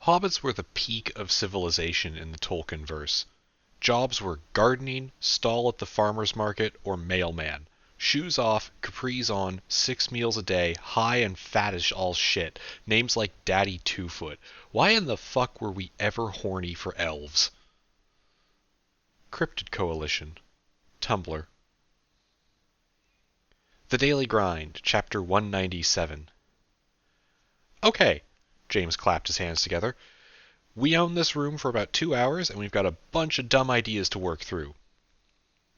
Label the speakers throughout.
Speaker 1: Hobbits were the peak of civilization in the Tolkien verse. Jobs were gardening, stall at the farmer's market, or mailman. Shoes off, capris on, 6 meals a day, high and fat as all shit. Names like Daddy Two-Foot. Why in the fuck were we ever horny for elves? Cryptid Coalition. Tumblr. The Daily Grind, Chapter 197. Okay, James clapped his hands together. We own this room for about 2 hours, and we've got a bunch of dumb ideas to work through.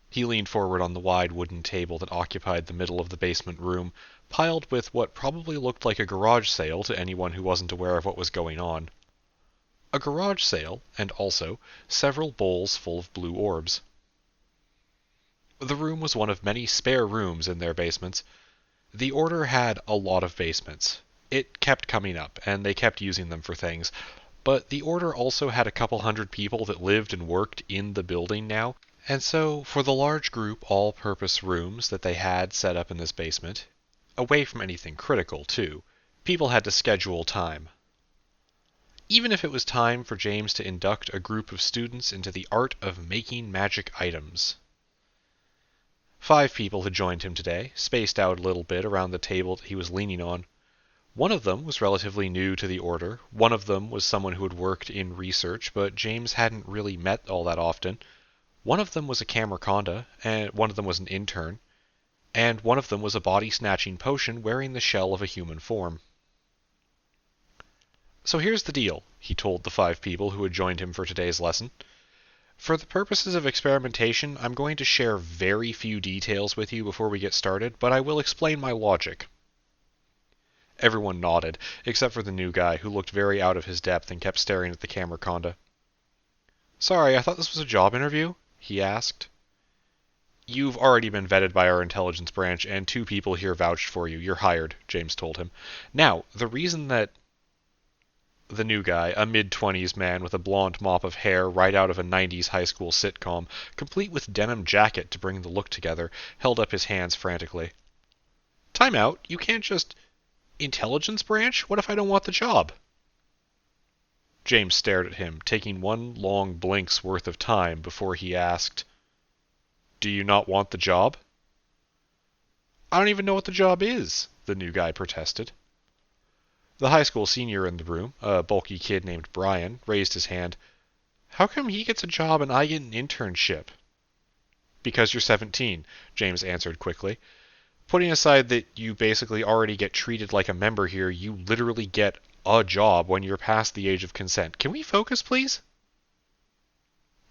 Speaker 1: He leaned forward on the wide wooden table that occupied the middle of the basement room, piled with what probably looked like a garage sale to anyone who wasn't aware of what was going on. A garage sale, and also several bowls full of blue orbs. The room was one of many spare rooms in their basements. The Order had a lot of basements. It kept coming up, and they kept using them for things. But the Order also had a couple hundred people that lived and worked in the building now, and so for the large group all-purpose rooms that they had set up in this basement, away from anything critical too, people had to schedule time. Even if it was time for James to induct a group of students into the art of making magic items. 5 people had joined him today, spaced out a little bit around the table that he was leaning on. One of them was relatively new to the Order. One of them was someone who had worked in research, but James hadn't really met all that often. One of them was a Camerconda, and one of them was an intern, and one of them was a body-snatching potion wearing the shell of a human form. So here's the deal, he told the 5 people who had joined him for today's lesson. For the purposes of experimentation, I'm going to share very few details with you before we get started, but I will explain my logic. Everyone nodded, except for the new guy, who looked very out of his depth and kept staring at the Camerconda. Sorry, I thought this was a job interview? He asked. You've already been vetted by our intelligence branch, and 2 people here vouched for you. You're hired, James told him. Now, the reason that... The new guy, a mid-20s man with a blonde mop of hair right out of a 90s high school sitcom, complete with denim jacket to bring the look together, held up his hands frantically. Time out, you can't just... Intelligence branch? What if I don't want the job? James stared at him, taking one long blink's worth of time before he asked, Do you not want the job? I don't even know what the job is, the new guy protested. The high school senior in the room, a bulky kid named Brian, raised his hand. How come he gets a job and I get an internship? Because you're 17, James answered quickly. Putting aside that you basically already get treated like a member here, you literally get a job when you're past the age of consent. Can we focus, please?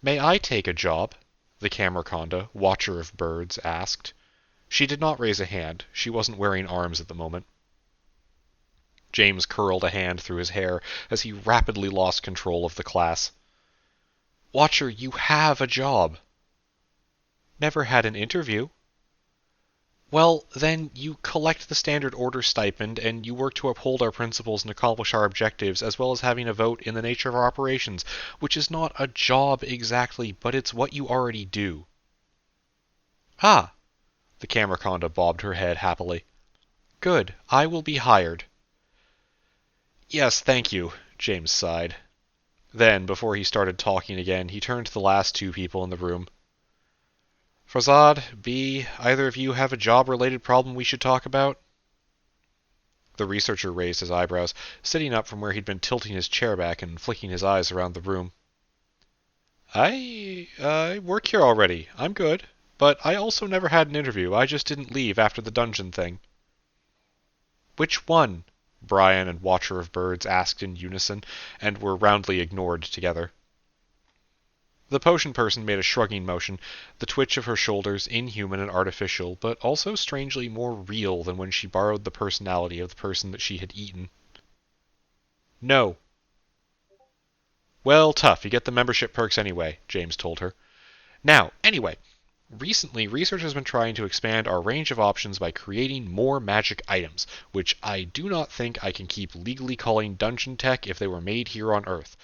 Speaker 1: May I take a job? The Camerconda, watcher of birds, asked. She did not raise a hand. She wasn't wearing arms at the moment. James curled a hand through his hair as he rapidly lost control of the class. Watcher, you have a job. Never had an interview. Well, then you collect the Standard Order stipend, and you work to uphold our principles and accomplish our objectives, as well as having a vote in the nature of our operations, which is not a job exactly, but it's what you already do. Ah! The Camerconda bobbed her head happily. Good, I will be hired. Yes, thank you, James sighed. Then, before he started talking again, he turned to the last 2 people in the room. Farzad, B, either of you have a job-related problem we should talk about? The researcher raised his eyebrows, sitting up from where he'd been tilting his chair back and flicking his eyes around the room. I work here already. I'm good. But I also never had an interview. I just didn't leave after the dungeon thing. Which one? Brian and Watcher of Birds asked in unison, and were roundly ignored together. The potion person made a shrugging motion, the twitch of her shoulders inhuman and artificial, but also strangely more real than when she borrowed the personality of the person that she had eaten. No. Well, tough. You get the membership perks anyway, James told her. Now, anyway, recently research has been trying to expand our range of options by creating more magic items, which I do not think I can keep legally calling dungeon tech if they were made here on Earth.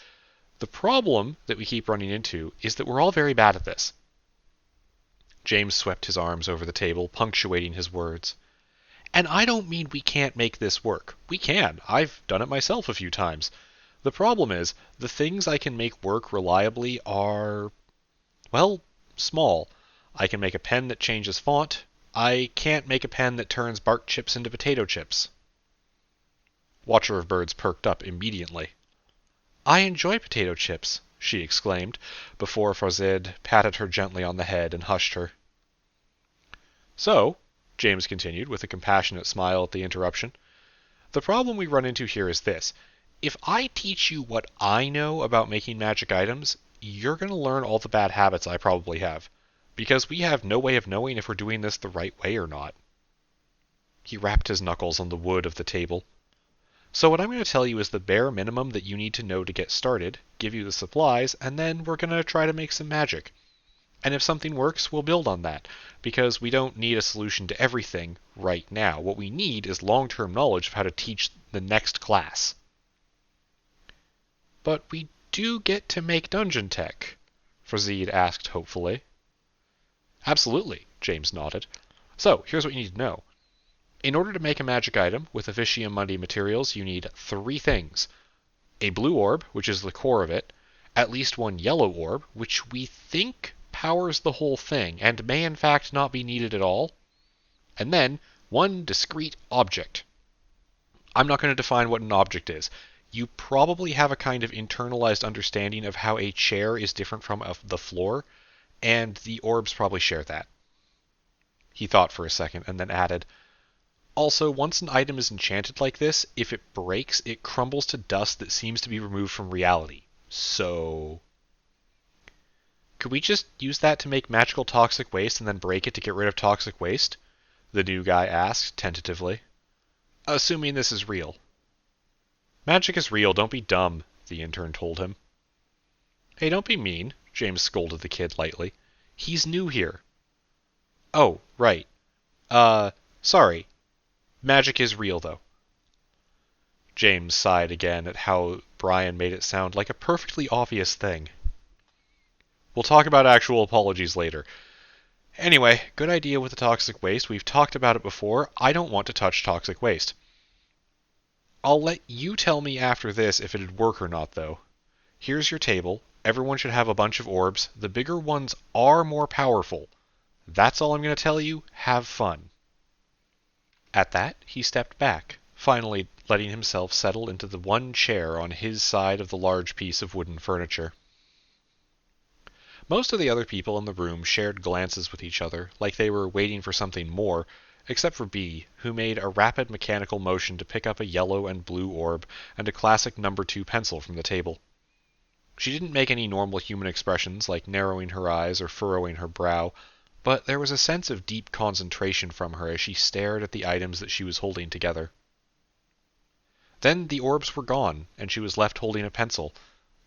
Speaker 1: The problem that we keep running into is that we're all very bad at this. James swept his arms over the table, punctuating his words. And I don't mean we can't make this work. We can. I've done it myself a few times. The problem is, the things I can make work reliably are, well, small. I can make a pen that changes font. I can't make a pen that turns bark chips into potato chips. Watcher of Birds perked up immediately. I enjoy potato chips, she exclaimed, before Fazed patted her gently on the head and hushed her. So, James continued, with a compassionate smile at the interruption, the problem we run into here is this. If I teach you what I know about making magic items, you're going to learn all the bad habits I probably have, because we have no way of knowing if we're doing this the right way or not. He rapped his knuckles on the wood of the table. So what I'm going to tell you is the bare minimum that you need to know to get started, give you the supplies, and then we're going to try to make some magic. And if something works, we'll build on that, because we don't need a solution to everything right now. What we need is long-term knowledge of how to teach the next class. But we do get to make dungeon tech, Frazid asked hopefully. Absolutely, James nodded. So, here's what you need to know. In order to make a magic item with Officium Mundi materials, you need 3 things. A blue orb, which is the core of it, at least 1 yellow orb, which we think powers the whole thing, and may in fact not be needed at all, and then 1 discrete object. I'm not going to define what an object is. You probably have a kind of internalized understanding of how a chair is different from the floor, and the orbs probably share that. He thought for a second, and then added, also, once an item is enchanted like this, if it breaks, it crumbles to dust that seems to be removed from reality. So, could we just use that to make magical toxic waste and then break it to get rid of toxic waste? The new guy asked, tentatively. Assuming this is real. Magic is real, don't be dumb, the intern told him. Hey, don't be mean, James scolded the kid lightly. He's new here. Oh, right. Sorry. Magic is real, though. James sighed again at how Brian made it sound like a perfectly obvious thing. We'll talk about actual apologies later. Anyway, good idea with the toxic waste. We've talked about it before. I don't want to touch toxic waste. I'll let you tell me after this if it'd work or not, though. Here's your table. Everyone should have a bunch of orbs. The bigger ones are more powerful. That's all I'm going to tell you. Have fun. At that, he stepped back, finally letting himself settle into the 1 chair on his side of the large piece of wooden furniture. Most of the other people in the room shared glances with each other, like they were waiting for something more, except for B, who made a rapid mechanical motion to pick up a yellow and blue orb and a classic number 2 pencil from the table. She didn't make any normal human expressions like narrowing her eyes or furrowing her brow, but there was a sense of deep concentration from her as she stared at the items that she was holding together. Then the orbs were gone, and she was left holding a pencil,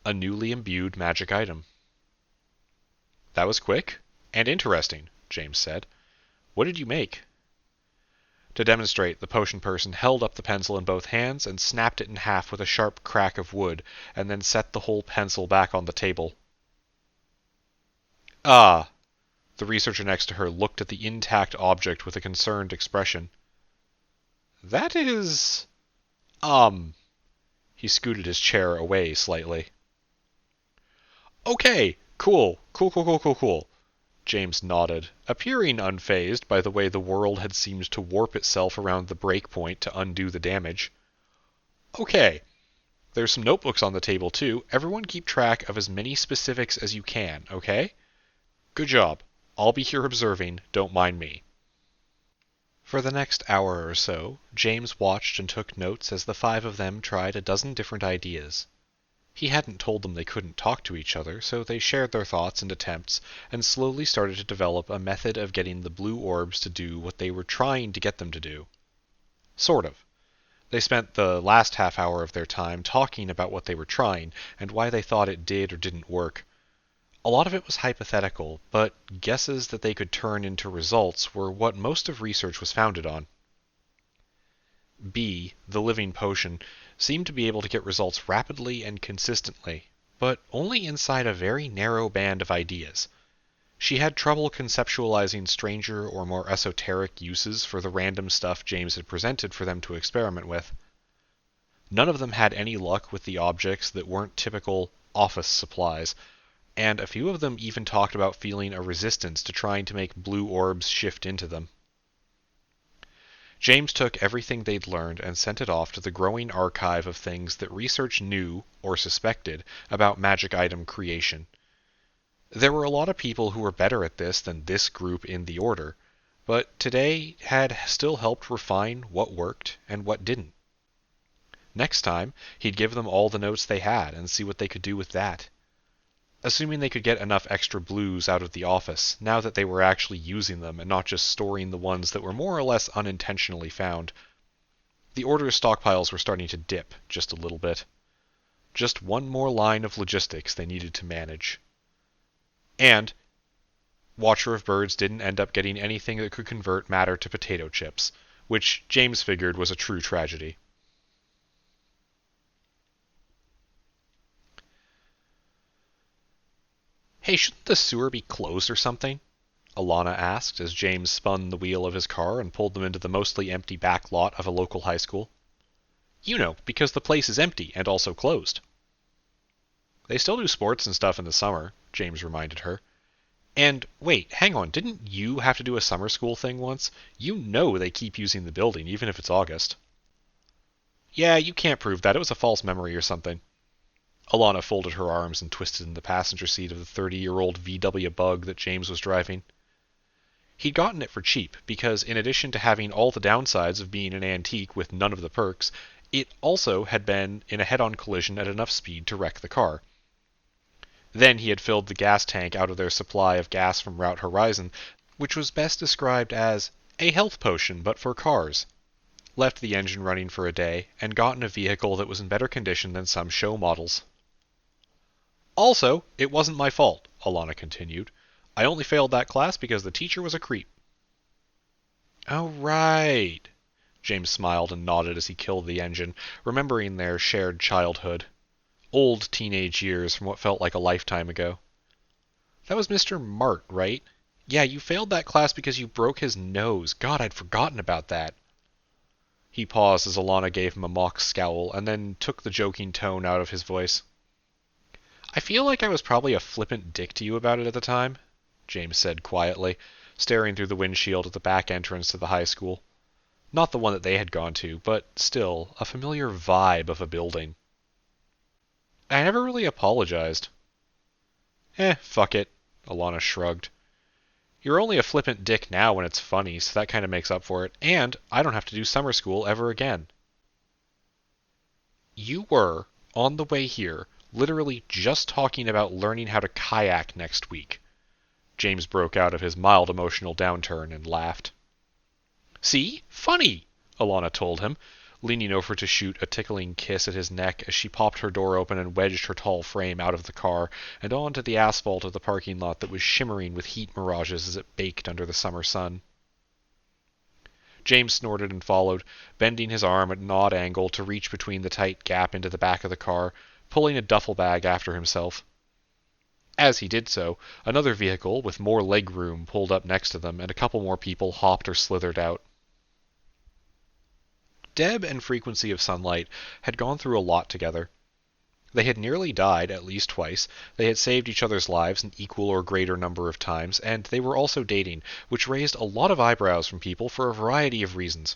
Speaker 1: a newly imbued magic item. That was quick and interesting, James said. What did you make? To demonstrate, the potion person held up the pencil in both hands and snapped it in half with a sharp crack of wood, and then set the whole pencil back on the table. Ah! The researcher next to her looked at the intact object with a concerned expression. That is... He scooted his chair away slightly. Okay, cool. James nodded, appearing unfazed by the way the world had seemed to warp itself around the breakpoint to undo the damage. Okay. There's some notebooks on the table, too. Everyone keep track of as many specifics as you can, okay? Good job. I'll be here observing. Don't mind me. For the next hour or so, James watched and took notes as the 5 of them tried a dozen different ideas. He hadn't told them they couldn't talk to each other, so they shared their thoughts and attempts, and slowly started to develop a method of getting the blue orbs to do what they were trying to get them to do. Sort of. They spent the last half hour of their time talking about what they were trying, and why they thought it did or didn't work. A lot of it was hypothetical, but guesses that they could turn into results were what most of research was founded on. B, the living potion, seemed to be able to get results rapidly and consistently, but only inside a very narrow band of ideas. She had trouble conceptualizing stranger or more esoteric uses for the random stuff James had presented for them to experiment with. None of them had any luck with the objects that weren't typical office supplies, and a few of them even talked about feeling a resistance to trying to make blue orbs shift into them. James took everything they'd learned and sent it off to the growing archive of things that research knew, or suspected, about magic item creation. There were a lot of people who were better at this than this group in the Order, but today had still helped refine what worked and what didn't. Next time, he'd give them all the notes they had and see what they could do with that. Assuming they could get enough extra blues out of the office, now that they were actually using them and not just storing the ones that were more or less unintentionally found. The Order's stockpiles were starting to dip just a little bit. Just one more line of logistics they needed to manage. And Watcher of Birds didn't end up getting anything that could convert matter to potato chips, which James figured was a true tragedy. "Hey, shouldn't the sewer be closed or something?" Alana asked as James spun the wheel of his car and pulled them into the mostly empty back lot of a local high school. "You know, because the place is empty and also closed." "They still do sports and stuff in the summer," James reminded her. "And wait, hang on, didn't you have to do a summer school thing once? You know they keep using the building, even if it's August." "Yeah, you can't prove that. It was a false memory or something." Alana folded her arms and twisted in the passenger seat of the 30-year-old VW Bug that James was driving. He'd gotten it for cheap, because in addition to having all the downsides of being an antique with none of the perks, it also had been in a head-on collision at enough speed to wreck the car. Then he had filled the gas tank out of their supply of gas from Route Horizon, which was best described as a health potion but for cars, left the engine running for a day, and gotten a vehicle that was in better condition than some show models. "Also, it wasn't my fault," Alana continued. "I only failed that class because the teacher was a creep." "Oh, right." James smiled and nodded as he killed the engine, remembering their shared childhood. Old teenage years from what felt like a lifetime ago. "That was Mr. Mart, right? Yeah, you failed that class because you broke his nose. God, I'd forgotten about that." He paused as Alana gave him a mock scowl, and then took the joking tone out of his voice. "I feel like I was probably a flippant dick to you about it at the time," James said quietly, staring through the windshield at the back entrance to the high school. Not the one that they had gone to, but still, a familiar vibe of a building. "I never really apologized." Fuck it," Alana shrugged. "You're only a flippant dick now when it's funny, so that kind of makes up for it, and I don't have to do summer school ever again." "You were, on the way here, literally just talking about learning how to kayak next week." James broke out of his mild emotional downturn and laughed. "See? Funny," Alana told him, leaning over to shoot a tickling kiss at his neck as she popped her door open and wedged her tall frame out of the car and onto the asphalt of the parking lot that was shimmering with heat mirages as it baked under the summer sun. James snorted and followed, bending his arm at an odd angle to reach between the tight gap into the back of the car, pulling a duffel bag after himself. As he did so, another vehicle with more leg room pulled up next to them, and a couple more people hopped or slithered out. Deb and Frequency of Sunlight had gone through a lot together. They had nearly died at least twice, they had saved each other's lives an equal or greater number of times, and they were also dating, which raised a lot of eyebrows from people for a variety of reasons.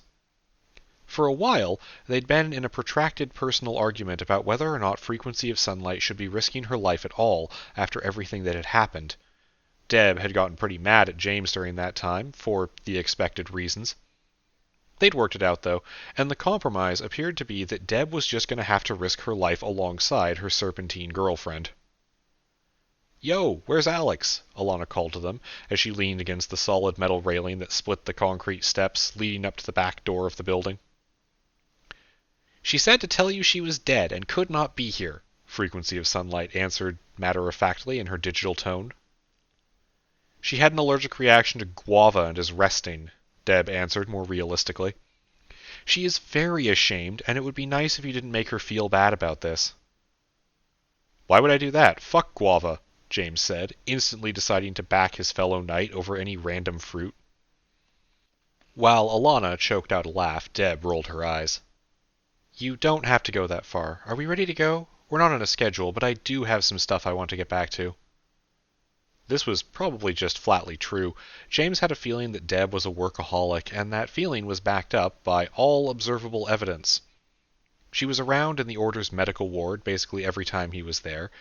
Speaker 1: For a while, they'd been in a protracted personal argument about whether or not Frequency of Sunlight should be risking her life at all after everything that had happened. Deb had gotten pretty mad at James during that time, for the expected reasons. They'd worked it out, though, and the compromise appeared to be that Deb was just going to have to risk her life alongside her serpentine girlfriend. "Yo, where's Alex?" Alana called to them, as she leaned against the solid metal railing that split the concrete steps leading up to the back door of the building. "She said to tell you she was dead and could not be here," Frequency of Sunlight answered matter-of-factly in her digital tone. "She had an allergic reaction to guava and is resting," Deb answered more realistically. "She is very ashamed, and it would be nice if you didn't make her feel bad about this." "Why would I do that? Fuck guava," James said, instantly deciding to back his fellow knight over any random fruit. While Alana choked out a laugh, Deb rolled her eyes. You don't have to go that far. Are we ready to go? We're not on a schedule, but I do have some stuff I want to get back to. This was probably just flatly true. James had a feeling that Deb was a workaholic, and that feeling was backed up by all observable evidence. She was around in the Order's medical ward basically every time he was there.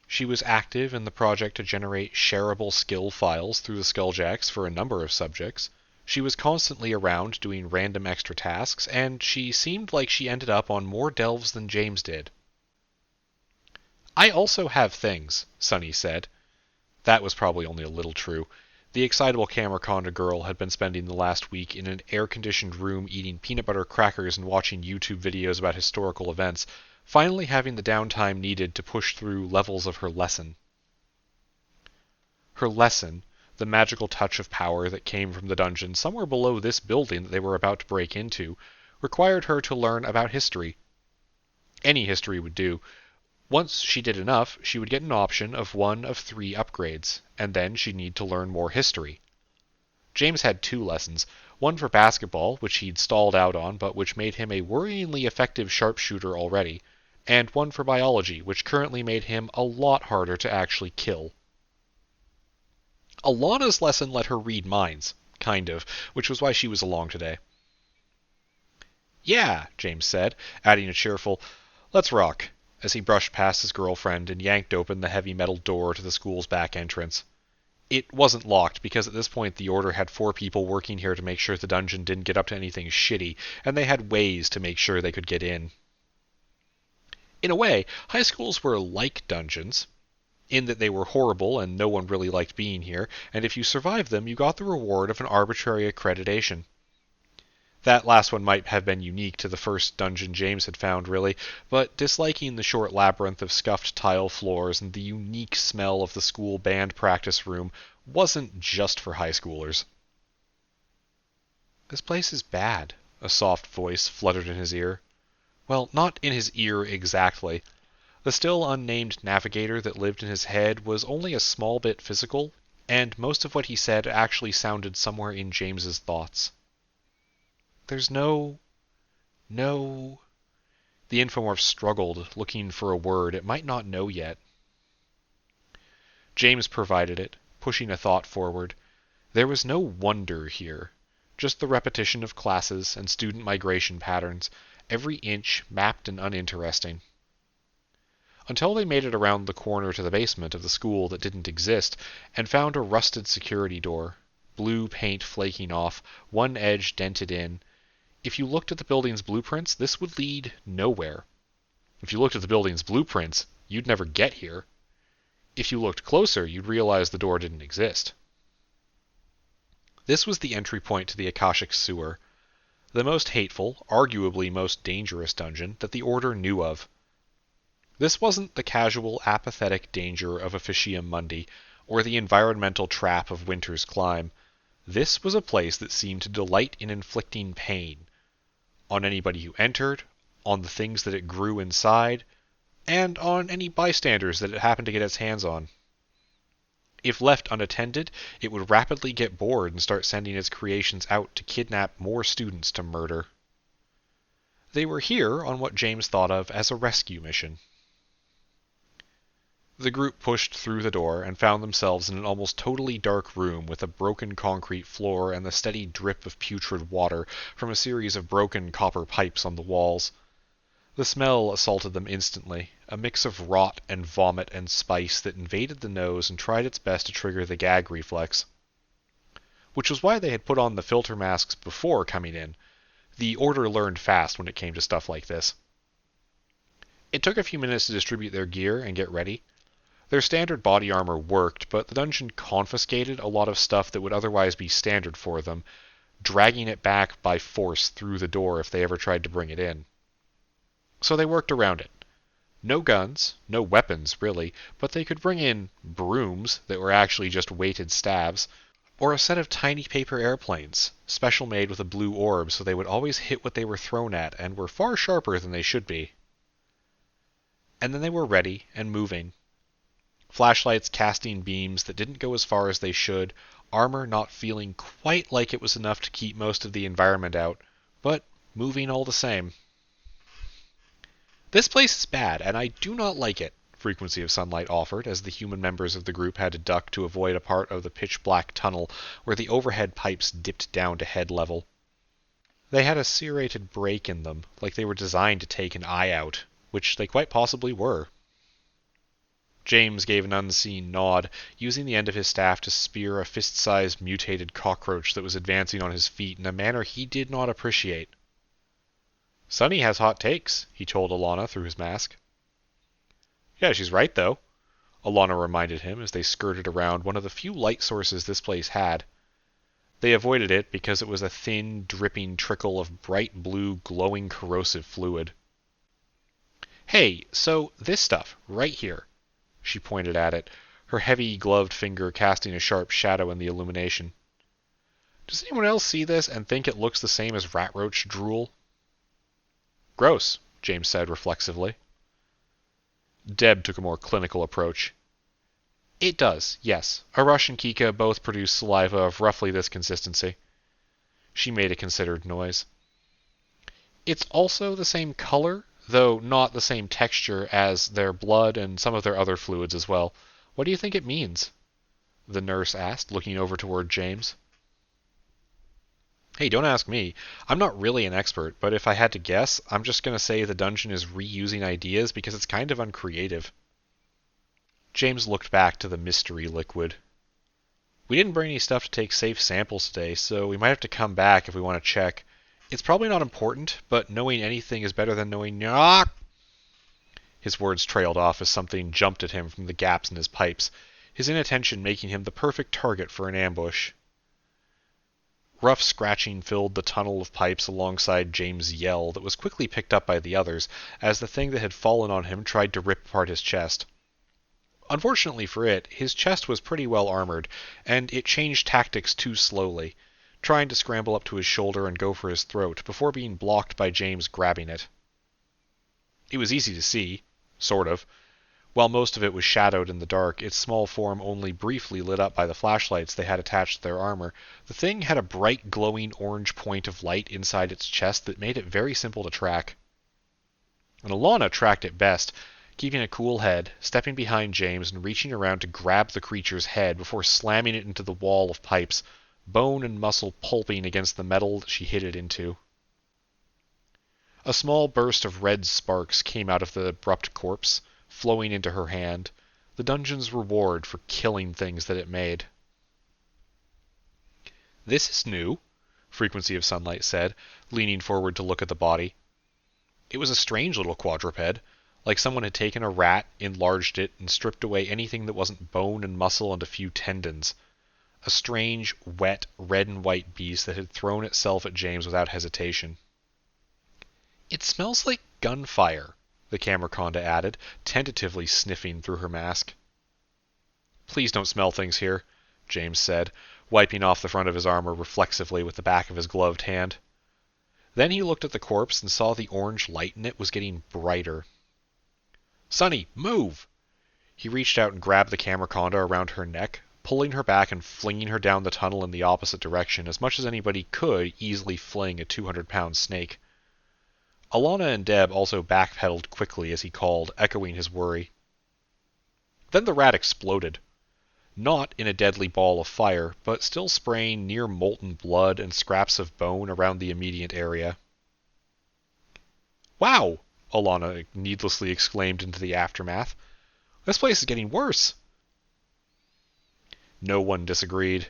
Speaker 1: She was active in the project to generate shareable skill files through the Skulljacks for a number of subjects. She was constantly around doing random extra tasks, and she seemed like she ended up on more delves than James did. I also have things, Sonny said. That was probably only a little true. The excitable Camerconda girl had been spending the last week in an air-conditioned room eating peanut butter crackers and watching YouTube videos about historical events, finally having the downtime needed to push through levels of her lesson. Her lesson, the magical touch of power that came from the dungeon somewhere below this building that they were about to break into, required her to learn about history. Any history would do. Once she did enough, she would get an option of one of 3 upgrades, and then she'd need to learn more history. James had 2 lessons, one for basketball, which he'd stalled out on, but which made him a worryingly effective sharpshooter already, and one for biology, which currently made him a lot harder to actually kill. Alana's lesson let her read minds, kind of, which was why she was along today. Yeah, James said, adding a cheerful, "Let's rock," as he brushed past his girlfriend and yanked open the heavy metal door to the school's back entrance. It wasn't locked, because at this point the Order had 4 people working here to make sure the dungeon didn't get up to anything shitty, and they had ways to make sure they could get in. In a way, high schools were like dungeons, in that they were horrible and no one really liked being here, and if you survived them you got the reward of an arbitrary accreditation. That last one might have been unique to the first dungeon James had found, really, but disliking the short labyrinth of scuffed tile floors and the unique smell of the school band practice room wasn't just for high schoolers. "This place is bad," a soft voice fluttered in his ear. Well, not in his ear exactly. The still unnamed navigator that lived in his head was only a small bit physical, and most of what he said actually sounded somewhere in James's thoughts. "There's no... The Infomorph struggled, looking for a word it might not know yet. James provided it, pushing a thought forward. There was no wonder here. Just the repetition of classes and student migration patterns, every inch mapped and uninteresting. Until they made it around the corner to the basement of the school that didn't exist, and found a rusted security door, blue paint flaking off, one edge dented in. If you looked at the building's blueprints, this would lead nowhere. If you looked at the building's blueprints, you'd never get here. If you looked closer, you'd realize the door didn't exist. This was the entry point to the Akashic Sewer, the most hateful, arguably most dangerous dungeon that the Order knew of. This wasn't the casual, apathetic danger of Officium Mundi, or the environmental trap of Winter's Climb. This was a place that seemed to delight in inflicting pain, on anybody who entered, on the things that it grew inside, and on any bystanders that it happened to get its hands on. If left unattended, it would rapidly get bored and start sending its creations out to kidnap more students to murder. They were here on what James thought of as a rescue mission. The group pushed through the door and found themselves in an almost totally dark room with a broken concrete floor and the steady drip of putrid water from a series of broken copper pipes on the walls. The smell assaulted them instantly, a mix of rot and vomit and spice that invaded the nose and tried its best to trigger the gag reflex. Which was why they had put on the filter masks before coming in. The Order learned fast when it came to stuff like this. It took a few minutes to distribute their gear and get ready. Their standard body armor worked, but the dungeon confiscated a lot of stuff that would otherwise be standard for them, dragging it back by force through the door if they ever tried to bring it in. So they worked around it. No guns, no weapons really, but they could bring in brooms that were actually just weighted staves, or a set of tiny paper airplanes, special made with a blue orb so they would always hit what they were thrown at and were far sharper than they should be. And then they were ready and moving. Flashlights casting beams that didn't go as far as they should, armor not feeling quite like it was enough to keep most of the environment out, but moving all the same. This place is bad, and I do not like it, Frequency of Sunlight offered, as the human members of the group had to duck to avoid a part of the pitch-black tunnel where the overhead pipes dipped down to head level. They had a serrated break in them, like they were designed to take an eye out, which they quite possibly were. James gave an unseen nod, using the end of his staff to spear a fist-sized mutated cockroach that was advancing on his feet in a manner he did not appreciate. Sunny has hot takes, he told Alana through his mask. Yeah, she's right, though, Alana reminded him as they skirted around one of the few light sources this place had. They avoided it because it was a thin, dripping trickle of bright blue, glowing corrosive fluid. Hey, so this stuff, right here. She pointed at it, her heavy, gloved finger casting a sharp shadow in the illumination. Does anyone else see this and think it looks the same as rat roach drool? Gross, James said reflexively. Deb took a more clinical approach. It does, yes. Arush and Kika both produce saliva of roughly this consistency. She made a considered noise. It's also the same color, though not the same texture as their blood and some of their other fluids as well. What do you think it means? The nurse asked, looking over toward James. Hey, don't ask me. I'm not really an expert, but if I had to guess, I'm just going to say the dungeon is reusing ideas because it's kind of uncreative. James looked back to the mystery liquid. We didn't bring any stuff to take safe samples today, so we might have to come back if we want to check. It's probably not important, but knowing anything is better than knowing knock. His words trailed off as something jumped at him from the gaps in his pipes, his inattention making him the perfect target for an ambush. Rough scratching filled the tunnel of pipes alongside James' yell that was quickly picked up by the others as the thing that had fallen on him tried to rip apart his chest. Unfortunately for it, his chest was pretty well armored, and it changed tactics too slowly, trying to scramble up to his shoulder and go for his throat before being blocked by James grabbing it. It was easy to see, sort of. While most of it was shadowed in the dark, its small form only briefly lit up by the flashlights they had attached to their armor. The thing had a bright glowing orange point of light inside its chest that made it very simple to track. And Alana tracked it best, keeping a cool head, stepping behind James and reaching around to grab the creature's head before slamming it into the wall of pipes, bone and muscle pulping against the metal that she hit it into. A small burst of red sparks came out of the abrupt corpse, flowing into her hand, the dungeon's reward for killing things that it made. This is new, Frequency of Sunlight said, leaning forward to look at the body. It was a strange little quadruped, like someone had taken a rat, enlarged it, and stripped away anything that wasn't bone and muscle and a few tendons. A strange, wet, red and white beast that had thrown itself at James without hesitation. It smells like gunfire, the Camerconda added, tentatively sniffing through her mask. Please don't smell things here, James said, wiping off the front of his armor reflexively with the back of his gloved hand. Then he looked at the corpse and saw the orange light in it was getting brighter. Sunny, move! He reached out and grabbed the Camerconda around her neck, pulling her back and flinging her down the tunnel in the opposite direction as much as anybody could easily fling a 200-pound snake. Alana and Deb also backpedaled quickly as he called, echoing his worry. Then the rat exploded. Not in a deadly ball of fire, but still spraying near molten blood and scraps of bone around the immediate area. Wow! Alana needlessly exclaimed into the aftermath. This place is getting worse. No one disagreed.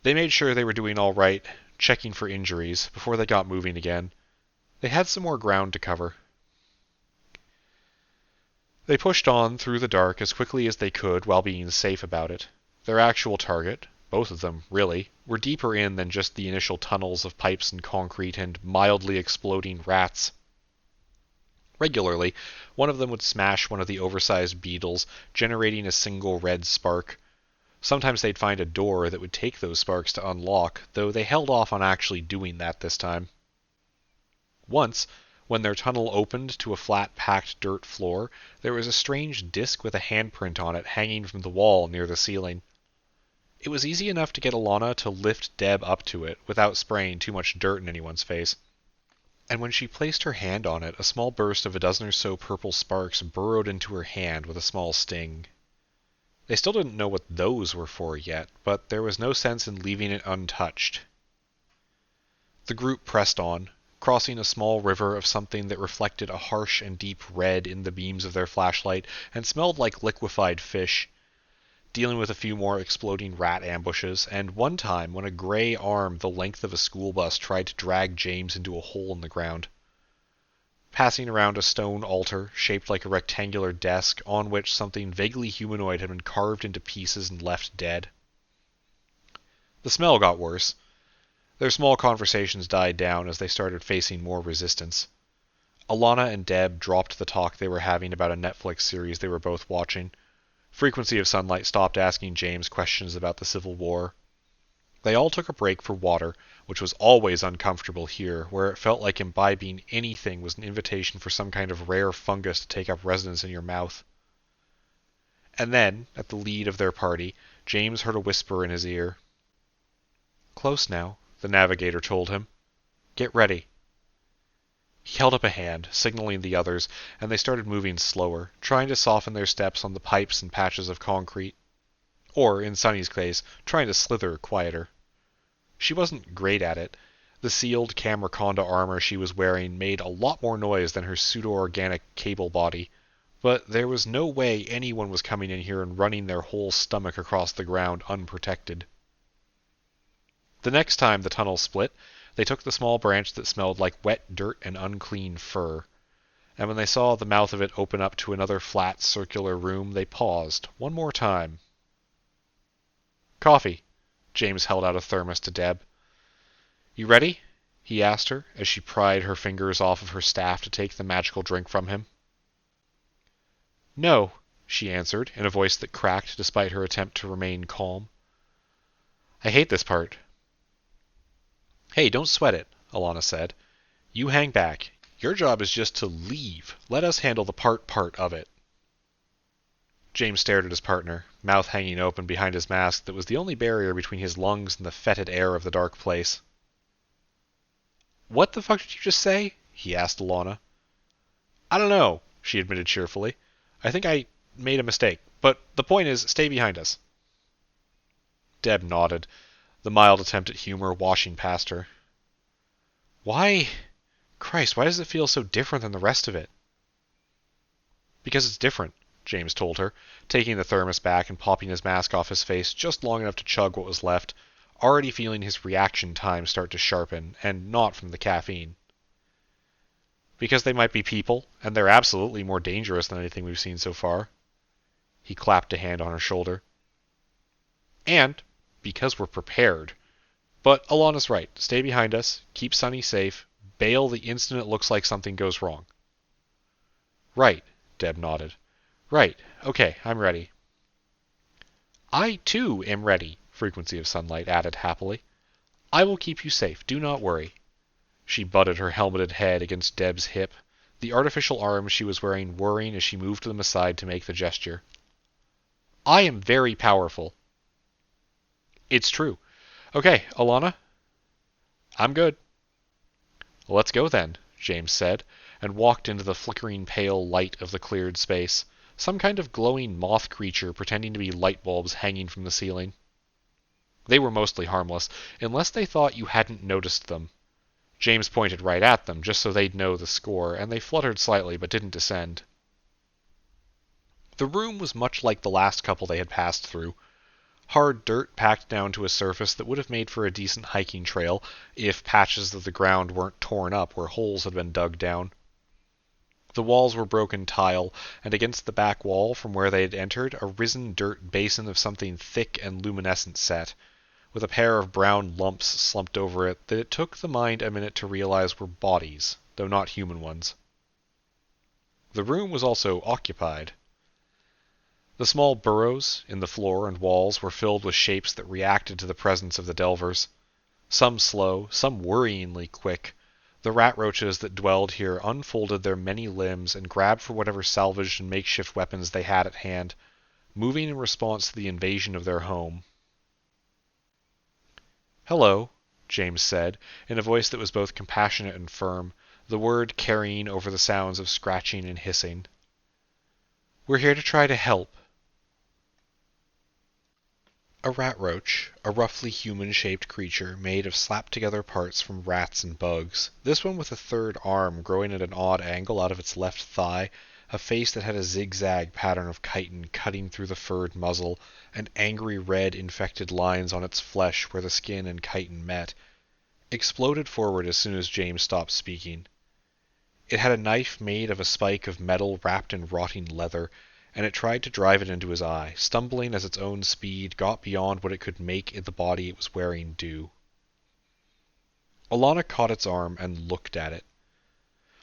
Speaker 1: They made sure they were doing all right, checking for injuries, before they got moving again. They had some more ground to cover. They pushed on through the dark as quickly as they could while being safe about it. Their actual target, both of them, really, were deeper in than just the initial tunnels of pipes and concrete and mildly exploding rats. Regularly, one of them would smash one of the oversized beetles, generating a single red spark. Sometimes they'd find a door that would take those sparks to unlock, though they held off on actually doing that this time. Once, when their tunnel opened to a flat, packed dirt floor, there was a strange disc with a handprint on it hanging from the wall near the ceiling. It was easy enough to get Alana to lift Deb up to it without spraying too much dirt in anyone's face. and when she placed her hand on it, a small burst of a dozen or so purple sparks burrowed into her hand with a small sting. They still didn't know what those were for yet, but there was no sense in leaving it untouched. The group pressed on, crossing a small river of something that reflected a harsh and deep red in the beams of their flashlight and smelled like liquefied fish, dealing with a few more exploding rat ambushes, and one time when a gray arm the length of a school bus tried to drag James into a hole in the ground. Passing around a stone altar shaped like a rectangular desk on which something vaguely humanoid had been carved into pieces and left dead. The smell got worse. Their small conversations died down as they started facing more resistance. Alana and Deb dropped the talk they were having about a Netflix series they were both watching. Frequency of Sunlight stopped asking James questions about the Civil War. They all took a break for water, which was always uncomfortable here, where it felt like imbibing anything was an invitation for some kind of rare fungus to take up residence in your mouth. And then, at the lead of their party, James heard a whisper in his ear. "Close now," the navigator told him. "Get ready." He held up a hand, signaling the others, and they started moving slower, trying to soften their steps on the pipes and patches of concrete. Or, in Sunny's case, trying to slither quieter. She wasn't great at it. The sealed Cameronda armor she was wearing made a lot more noise than her pseudo-organic cable body, but there was no way anyone was coming in here and running their whole stomach across the ground unprotected. The next time the tunnel split, they took the small branch that smelled like wet dirt and unclean fur, and when they saw the mouth of it open up to another flat, circular room, they paused, one more time. "Coffee." James held out a thermos to Deb. "You ready?" he asked her, as she pried her fingers off of her staff to take the magical drink from him. "No," she answered, in a voice that cracked despite her attempt to remain calm. "I hate this part." "Hey, don't sweat it," Alana said. "You hang back. Your job is just to leave. Let us handle the part of it." James stared at his partner, mouth hanging open behind his mask that was the only barrier between his lungs and the fetid air of the dark place. "What the fuck did you just say?" he asked Alana. "I don't know," she admitted cheerfully. "I think I made a mistake. But the point is, stay behind us." Deb nodded, the mild attempt at humor washing past her. Why does it feel so different than the rest of it?" "Because it's different," James told her, taking the thermos back and popping his mask off his face just long enough to chug what was left, already feeling his reaction time start to sharpen, and not from the caffeine. "Because they might be people, and they're absolutely more dangerous than anything we've seen so far." He clapped a hand on her shoulder. "And because we're prepared. But Alana's right. Stay behind us, keep Sunny safe, bail the instant it looks like something goes wrong." "Right," Deb nodded. "Right. Okay, I'm ready." "I, too, am ready," Frequency of Sunlight added happily. "I will keep you safe, do not worry." She butted her helmeted head against Deb's hip, the artificial arms she was wearing whirring as she moved them aside to make the gesture. "I am very powerful." "It's true. Okay, Alana?" "I'm good." "Let's go then," James said, and walked into the flickering pale light of the cleared space, some kind of glowing moth creature pretending to be light bulbs hanging from the ceiling. They were mostly harmless, unless they thought you hadn't noticed them. James pointed right at them, just so they'd know the score, and they fluttered slightly but didn't descend. The room was much like the last couple they had passed through. Hard dirt packed down to a surface that would have made for a decent hiking trail if patches of the ground weren't torn up where holes had been dug down. The walls were broken tile, and against the back wall from where they had entered a risen dirt basin of something thick and luminescent set, with a pair of brown lumps slumped over it that it took the mind a minute to realize were bodies, though not human ones. The room was also occupied. The small burrows in the floor and walls were filled with shapes that reacted to the presence of the delvers. Some slow, some worryingly quick. The rat roaches that dwelled here unfolded their many limbs and grabbed for whatever salvaged and makeshift weapons they had at hand, moving in response to the invasion of their home. "Hello," James said, in a voice that was both compassionate and firm, the word carrying over the sounds of scratching and hissing. "We're here to try to help." A rat roach, a roughly human-shaped creature made of slapped-together parts from rats and bugs, this one with a third arm growing at an odd angle out of its left thigh, a face that had a zigzag pattern of chitin cutting through the furred muzzle, and angry red infected lines on its flesh where the skin and chitin met, exploded forward as soon as James stopped speaking. It had a knife made of a spike of metal wrapped in rotting leather, and it tried to drive it into his eye, stumbling as its own speed got beyond what it could make the body it was wearing do. Alana caught its arm and looked at it.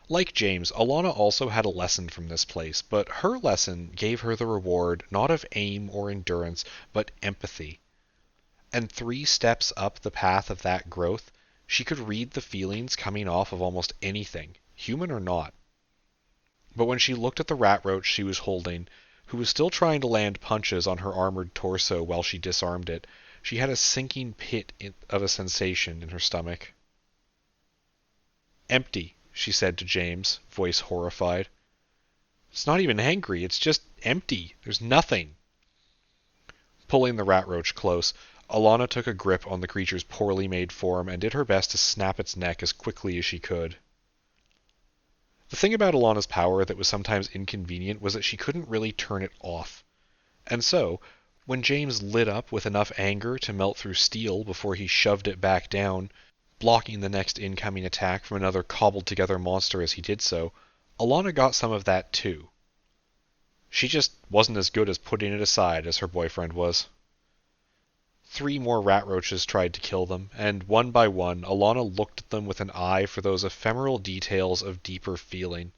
Speaker 1: Like James, Alana also had a lesson from this place, but her lesson gave her the reward not of aim or endurance, but empathy. And 3 steps up the path of that growth, she could read the feelings coming off of almost anything, human or not. But when she looked at the rat roach she was holding, who was still trying to land punches on her armored torso while she disarmed it, she had a sinking pit of a sensation in her stomach. "Empty," she said to James, voice horrified. "It's not even angry, it's just empty. There's nothing." Pulling the rat roach close, Alana took a grip on the creature's poorly made form and did her best to snap its neck as quickly as she could. The thing about Alana's power that was sometimes inconvenient was that she couldn't really turn it off. And so, when James lit up with enough anger to melt through steel before he shoved it back down, blocking the next incoming attack from another cobbled-together monster as he did so, Alana got some of that too. She just wasn't as good as putting it aside as her boyfriend was. 3 more rat roaches tried to kill them, and one by one, Alana looked at them with an eye for those ephemeral details of deeper feeling.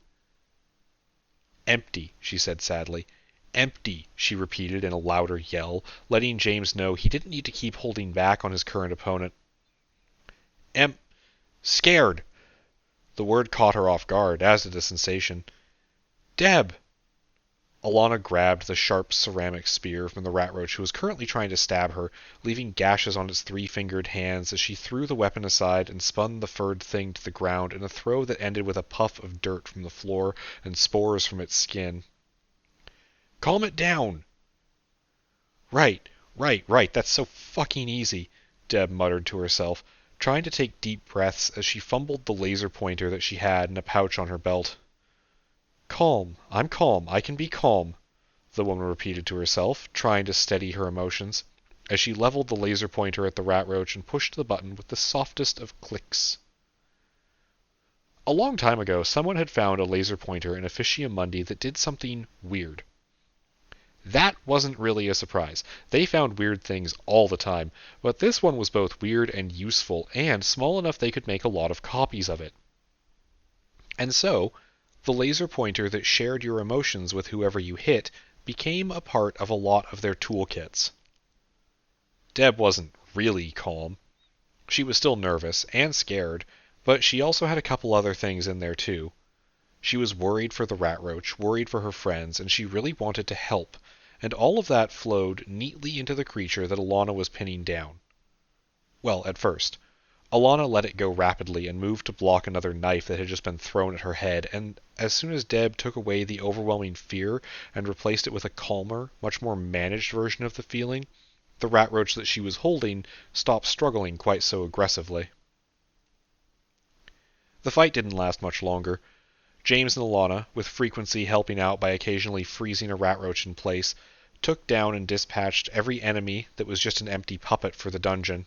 Speaker 1: "Empty," she said sadly. "Empty," she repeated in a louder yell, letting James know he didn't need to keep holding back on his current opponent. Scared." The word caught her off guard, as did the sensation. "Deb!" Alana grabbed the sharp ceramic spear from the rat roach who was currently trying to stab her, leaving gashes on its 3-fingered hands as she threw the weapon aside and spun the furred thing to the ground in a throw that ended with a puff of dirt from the floor and spores from its skin. "Calm it down!" Right, that's so fucking easy," Deb muttered to herself, trying to take deep breaths as she fumbled the laser pointer that she had in a pouch on her belt. "Calm, I'm calm, I can be calm," the woman repeated to herself, trying to steady her emotions, as she leveled the laser pointer at the rat roach and pushed the button with the softest of clicks. A long time ago, someone had found a laser pointer in Officia Mundi that did something weird. That wasn't really a surprise. They found weird things all the time, but this one was both weird and useful, and small enough they could make a lot of copies of it. And so, the laser pointer that shared your emotions with whoever you hit became a part of a lot of their toolkits. Deb wasn't really calm. She was still nervous and scared, but she also had a couple other things in there too. She was worried for the rat roach, worried for her friends, and she really wanted to help, and all of that flowed neatly into the creature that Alana was pinning down. Well, at first. Alana let it go rapidly and moved to block another knife that had just been thrown at her head, and as soon as Deb took away the overwhelming fear and replaced it with a calmer, much more managed version of the feeling, the rat roach that she was holding stopped struggling quite so aggressively. The fight didn't last much longer. James and Alana, with frequency helping out by occasionally freezing a rat roach in place, took down and dispatched every enemy that was just an empty puppet for the dungeon.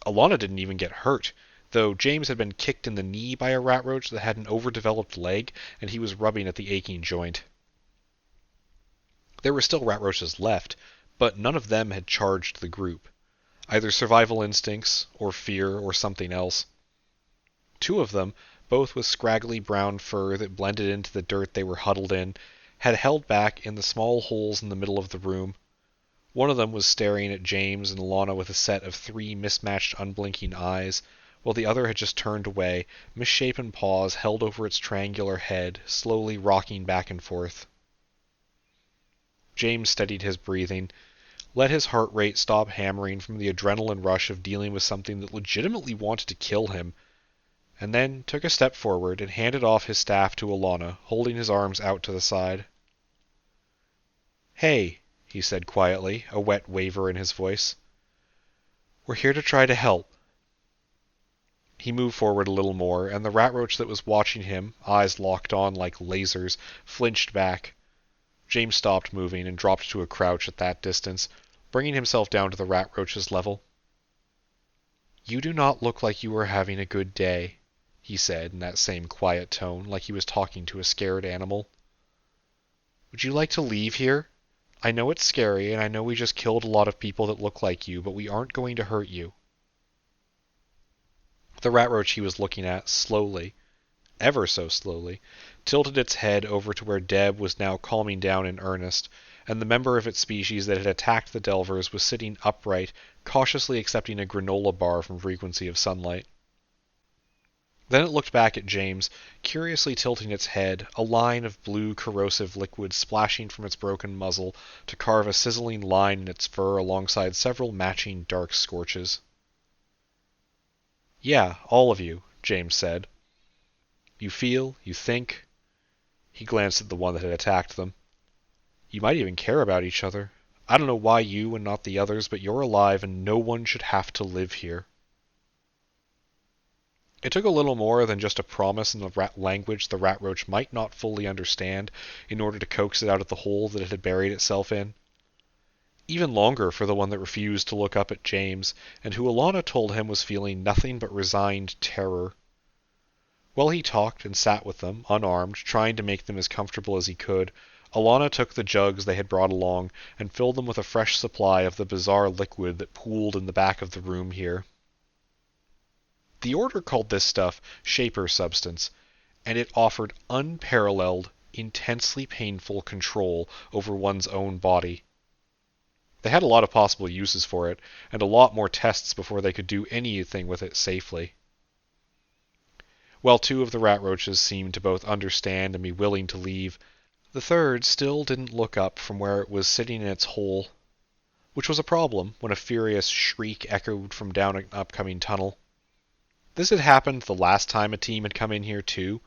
Speaker 1: Alana didn't even get hurt, though James had been kicked in the knee by a rat roach that had an overdeveloped leg, and he was rubbing at the aching joint. There were still rat roaches left, but none of them had charged the group. Either survival instincts, or fear, or something else. 2 of them, both with scraggly brown fur that blended into the dirt they were huddled in, had held back in the small holes in the middle of the room. One of them was staring at James and Alana with a set of 3 mismatched unblinking eyes, while the other had just turned away, misshapen paws held over its triangular head, slowly rocking back and forth. James steadied his breathing, let his heart rate stop hammering from the adrenaline rush of dealing with something that legitimately wanted to kill him, and then took a step forward and handed off his staff to Alana, holding his arms out to the side. "Hey," he said quietly, a wet waver in his voice. "We're here to try to help." He moved forward a little more, and the rat roach that was watching him, eyes locked on like lasers, flinched back. James stopped moving and dropped to a crouch at that distance, bringing himself down to the rat roach's level. "You do not look like you are having a good day," he said in that same quiet tone, like he was talking to a scared animal. "Would you like to leave here? I know it's scary, and I know we just killed a lot of people that look like you, but we aren't going to hurt you." The rat roach he was looking at slowly, ever so slowly, tilted its head over to where Deb was now calming down in earnest, and the member of its species that had attacked the Delvers was sitting upright, cautiously accepting a granola bar from frequency of sunlight. Then it looked back at James, curiously tilting its head, a line of blue corrosive liquid splashing from its broken muzzle to carve a sizzling line in its fur alongside several matching dark scorches. "Yeah, all of you," James said. "You feel, you think." He glanced at the one that had attacked them. "You might even care about each other. I don't know why you and not the others, but you're alive and no one should have to live here." It took a little more than just a promise in the language the rat roach might not fully understand in order to coax it out of the hole that it had buried itself in. Even longer for the one that refused to look up at James, and who Alana told him was feeling nothing but resigned terror. While he talked and sat with them, unarmed, trying to make them as comfortable as he could, Alana took the jugs they had brought along and filled them with a fresh supply of the bizarre liquid that pooled in the back of the room here. The Order called this stuff Shaper Substance, and it offered unparalleled, intensely painful control over one's own body. They had a lot of possible uses for it, and a lot more tests before they could do anything with it safely. While two of the rat roaches seemed to both understand and be willing to leave, the third still didn't look up from where it was sitting in its hole, which was a problem when a furious shriek echoed from down an upcoming tunnel. This had happened the last time a team had come in here too.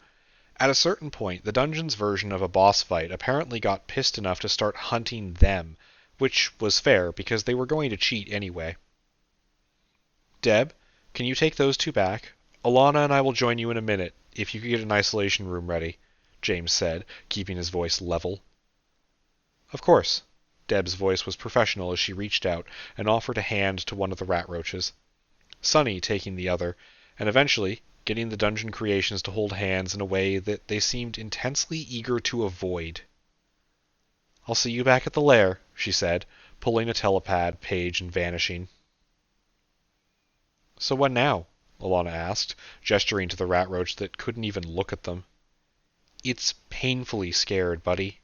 Speaker 1: At a certain point, the dungeon's version of a boss fight apparently got pissed enough to start hunting them, which was fair because they were going to cheat anyway. "Deb, can you take those two back? Alana and I will join you in a minute, if you could get an isolation room ready," James said, keeping his voice level. "Of course." Deb's voice was professional as she reached out and offered a hand to one of the rat roaches, Sunny taking the other, and eventually getting the dungeon creations to hold hands in a way that they seemed intensely eager to avoid. "I'll see you back at the lair," she said, pulling a telepad page and vanishing. "So what now?" Alana asked, gesturing to the rat roach that couldn't even look at them. "It's painfully scared, buddy."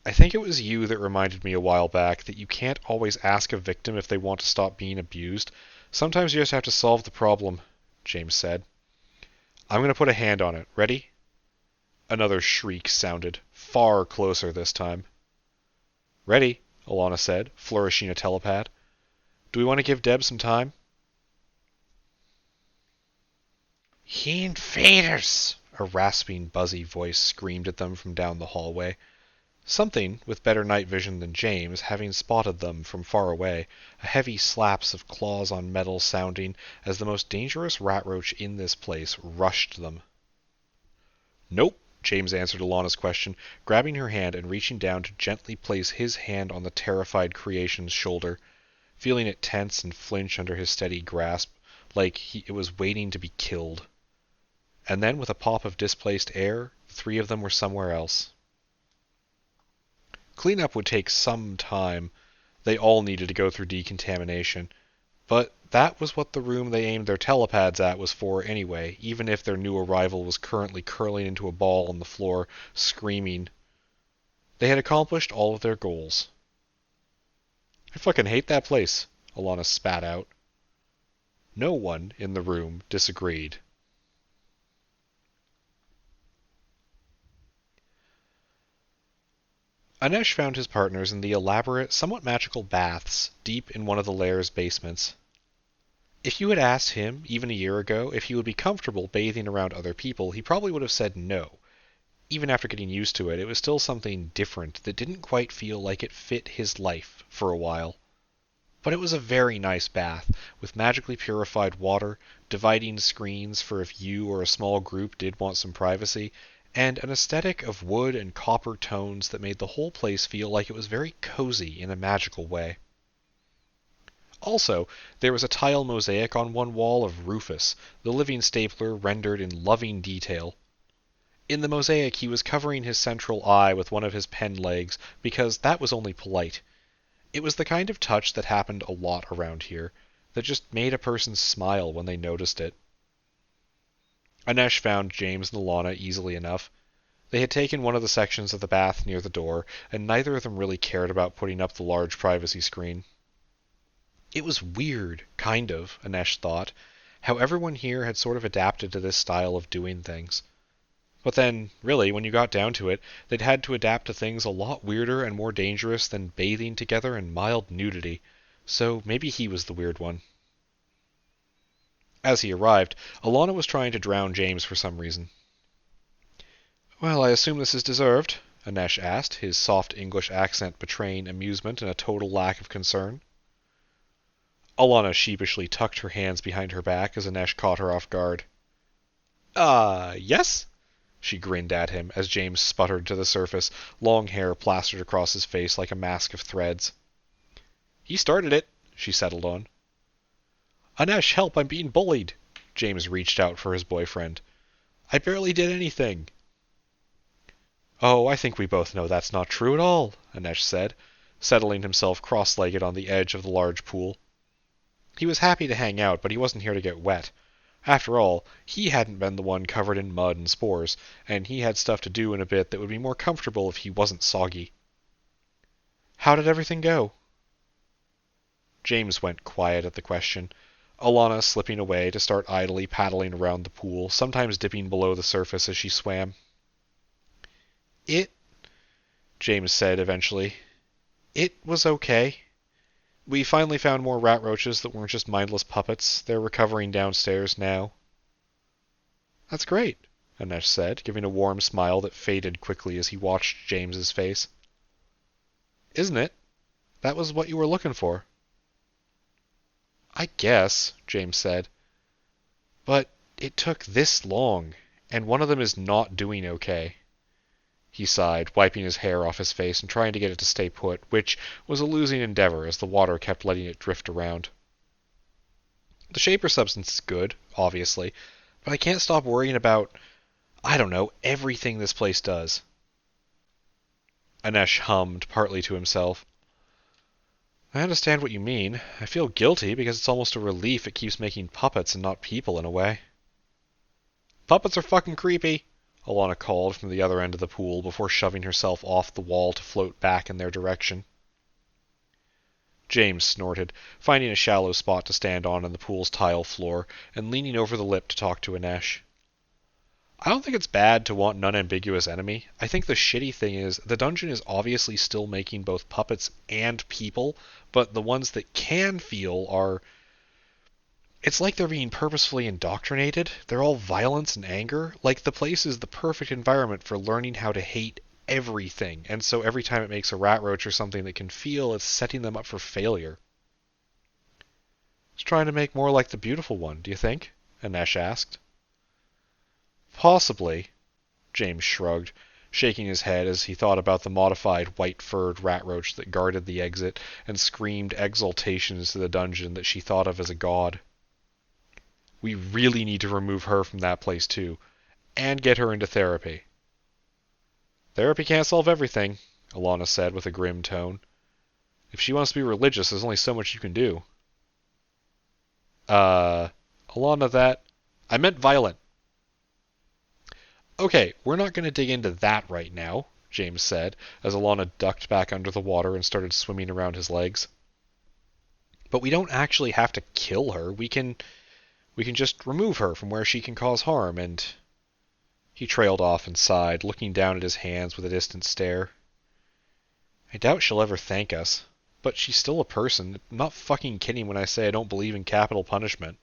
Speaker 1: "I think it was you that reminded me a while back that you can't always ask a victim if they want to stop being abused. Sometimes you just have to solve the problem," James said. "I'm going to put a hand on it. Ready?" Another shriek sounded, far closer this time. "Ready," Alana said, flourishing a telepad. "Do we want to give Deb some time?" "He invaders!" a rasping, buzzy voice screamed at them from down the hallway. Something with better night vision than James, having spotted them from far away, a heavy slaps of claws on metal sounding as the most dangerous rat roach in this place rushed them. "Nope," James answered Alana's question, grabbing her hand and reaching down to gently place his hand on the terrified creation's shoulder, feeling it tense and flinch under his steady grasp, like it was waiting to be killed. And then, with a pop of displaced air, the three of them were somewhere else. Cleanup would take some time. They all needed to go through decontamination. But that was what the room they aimed their telepads at was for anyway, even if their new arrival was currently curling into a ball on the floor, screaming. They had accomplished all of their goals. "I fucking hate that place," Alana spat out. No one in the room disagreed. Anesh found his partners in the elaborate, somewhat magical baths deep in one of the lair's basements. If you had asked him, even a year ago, if he would be comfortable bathing around other people, he probably would have said no. Even after getting used to it, it was still something different that didn't quite feel like it fit his life for a while. But it was a very nice bath, with magically purified water, dividing screens for if you or a small group did want some privacy, and an aesthetic of wood and copper tones that made the whole place feel like it was very cozy in a magical way. Also, there was a tile mosaic on one wall of Rufus, the living stapler rendered in loving detail. In the mosaic he was covering his central eye with one of his pen legs, because that was only polite. It was the kind of touch that happened a lot around here, that just made a person smile when they noticed it. Anesh found James and Alana easily enough. They had taken one of the sections of the bath near the door, and neither of them really cared about putting up the large privacy screen. It was weird, kind of, Anesh thought, how everyone here had sort of adapted to this style of doing things. But then, really, when you got down to it, they'd had to adapt to things a lot weirder and more dangerous than bathing together in mild nudity, so maybe he was the weird one. As he arrived, Alana was trying to drown James for some reason. "Well, I assume this is deserved?" Anesh asked, his soft English accent betraying amusement and a total lack of concern. Alana sheepishly tucked her hands behind her back as Anesh caught her off guard. Yes?" She grinned at him as James sputtered to the surface, long hair plastered across his face like a mask of threads. "He started it," she settled on. "Anesh, help, I'm being bullied." James reached out for his boyfriend. "I barely did anything." "Oh, I think we both know that's not true at all," Anesh said, settling himself cross-legged on the edge of the large pool. He was happy to hang out, but he wasn't here to get wet. After all, he hadn't been the one covered in mud and spores, and he had stuff to do in a bit that would be more comfortable if he wasn't soggy. "How did everything go?" James went quiet at the question, Alana slipping away to start idly paddling around the pool, sometimes dipping below the surface as she swam. James said eventually, "It was okay. We finally found more rat roaches that weren't just mindless puppets. They're recovering downstairs now." "That's great," Anesh said, giving a warm smile that faded quickly as he watched James's face. "Isn't it? That was what you were looking for." "I guess," James said. "But it took this long, and one of them is not doing okay." He sighed, wiping his hair off his face and trying to get it to stay put, which was a losing endeavor as the water kept letting it drift around. "The shaper substance is good, obviously, but I can't stop worrying about, I don't know, everything this place does." Anesh hummed, partly to himself. "I understand what you mean. I feel guilty because it's almost a relief it keeps making puppets and not people in a way." "Puppets are fucking creepy," Alana called from the other end of the pool before shoving herself off the wall to float back in their direction. James snorted, finding a shallow spot to stand on the pool's tile floor, and leaning over the lip to talk to Anesh. "I don't think it's bad to want an unambiguous enemy. I think the shitty thing is, the dungeon is obviously still making both puppets and people, but the ones that can feel are... It's like they're being purposefully indoctrinated. They're all violence and anger. Like the place is the perfect environment for learning how to hate everything, and so every time it makes a rat roach or something that can feel, it's setting them up for failure." "It's trying to make more like the beautiful one, do you think?" Anesh asked. "Possibly," James shrugged, shaking his head as he thought about the modified white-furred rat roach that guarded the exit and screamed exultations to the dungeon that she thought of as a god. "We really need to remove her from that place too, and get her into therapy." "Therapy can't solve everything," Alana said with a grim tone. "If she wants to be religious, there's only so much you can do." Alana, that... I meant violent." "Okay, we're not going to dig into that right now," James said, as Alana ducked back under the water and started swimming around his legs. "But we don't actually have to kill her. We can just remove her from where she can cause harm, and..." He trailed off and sighed, looking down at his hands with a distant stare. "I doubt she'll ever thank us. But she's still a person. I'm not fucking kidding when I say I don't believe in capital punishment.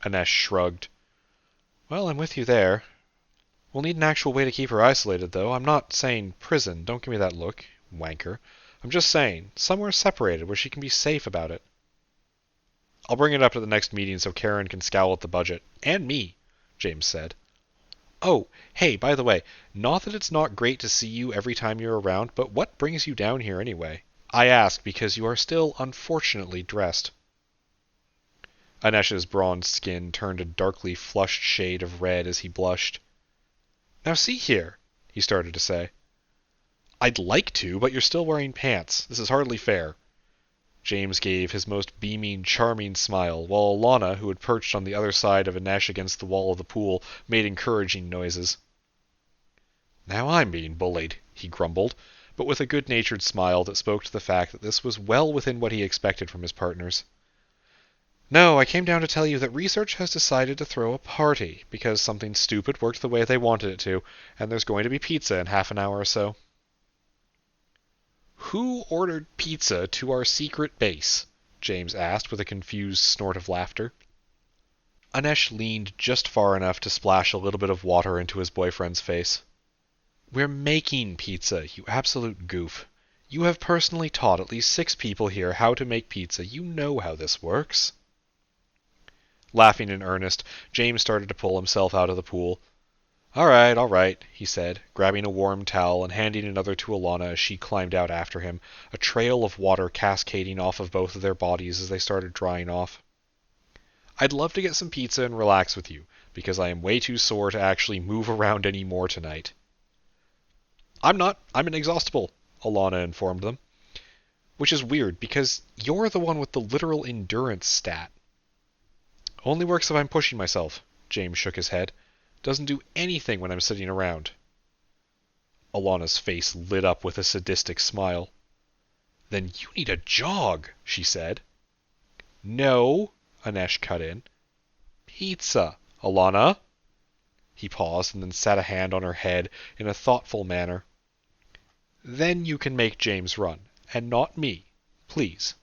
Speaker 1: Anesh shrugged. Well, I'm with you there. We'll need an actual way to keep her isolated, though. I'm not saying prison. Don't give me that look, wanker. I'm just saying, somewhere separated where she can be safe about it. I'll bring it up at the next meeting so Karen can scowl at the budget. And me, James said. Oh, hey, by the way, not that it's not great to see you every time you're around, but what brings you down here anyway? I ask because you are still unfortunately dressed. Anesh's bronzed skin turned a darkly flushed shade of red as he blushed. Now see here, he started to say. I'd like to, but you're still wearing pants. This is hardly fair. James gave his most beaming, charming smile, while Alana, who had perched on the other side of Anesh against the wall of the pool, made encouraging noises. Now I'm being bullied, he grumbled, but with a good-natured smile that spoke to the fact that this was well within what he expected from his partners. No, I came down to tell you that research has decided to throw a party, because something stupid worked the way they wanted it to, and there's going to be pizza in half an hour or so. Who ordered pizza to our secret base? James asked with a confused snort of laughter. Anesh leaned just far enough to splash a little bit of water into his boyfriend's face. We're making pizza, you absolute goof. You have personally taught at least 6 people here how to make pizza. You know how this works. Laughing in earnest, James started to pull himself out of the pool. All right, he said, grabbing a warm towel and handing another to Alana as she climbed out after him, a trail of water cascading off of both of their bodies as they started drying off. I'd love to get some pizza and relax with you, because I am way too sore to actually move around any more tonight. I'm not. I'm inexhaustible, Alana informed them. Which is weird, because you're the one with the literal endurance stat. Only works if I'm pushing myself, James shook his head. Doesn't do anything when I'm sitting around. Alana's face lit up with a sadistic smile. Then you need a jog, she said. No, Anesh cut in. Pizza, Alana. He paused and then sat a hand on her head in a thoughtful manner. Then you can make James run, and not me, please.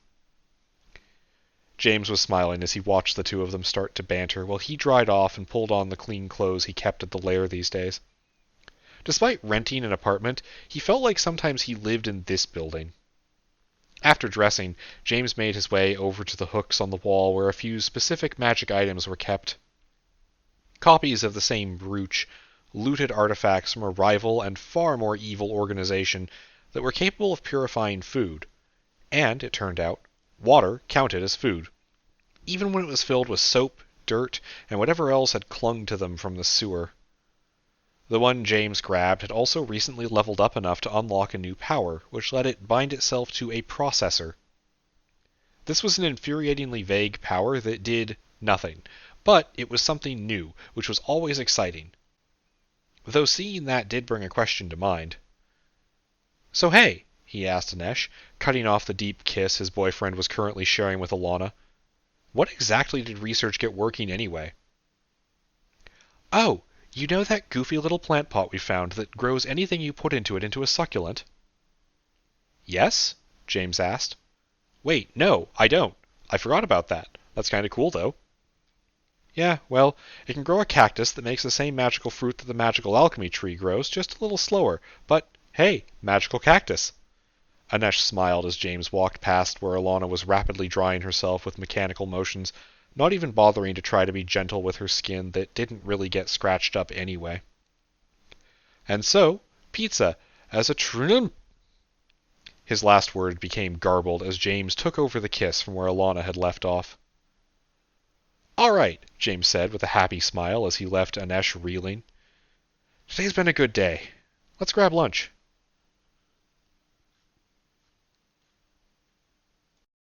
Speaker 1: James was smiling as he watched the two of them start to banter while he dried off and pulled on the clean clothes he kept at the lair these days. Despite renting an apartment, he felt like sometimes he lived in this building. After dressing, James made his way over to the hooks on the wall where a few specific magic items were kept. Copies of the same brooch, looted artifacts from a rival and far more evil organization that were capable of purifying food, and, it turned out, water counted as food, even when it was filled with soap, dirt, and whatever else had clung to them from the sewer. The one James grabbed had also recently leveled up enough to unlock a new power, which let it bind itself to a processor. This was an infuriatingly vague power that did nothing, but it was something new, which was always exciting. Though seeing that did bring a question to mind. So hey, he asked Anesh, cutting off the deep kiss his boyfriend was currently sharing with Alana. What exactly did research get working anyway? Oh, you know that goofy little plant pot we found that grows anything you put into it into a succulent? Yes? James asked. Wait, no, I don't. I forgot about that. That's kind of cool, though. Yeah, well, it can grow a cactus that makes the same magical fruit that the magical alchemy tree grows, just a little slower. But, hey, magical cactus. Anesh smiled as James walked past where Alana was rapidly drying herself with mechanical motions, not even bothering to try to be gentle with her skin that didn't really get scratched up anyway. And so, pizza, as a trim. His last word became garbled as James took over the kiss from where Alana had left off. All right, James said with a happy smile as he left Anesh reeling. Today's been a good day. Let's grab lunch.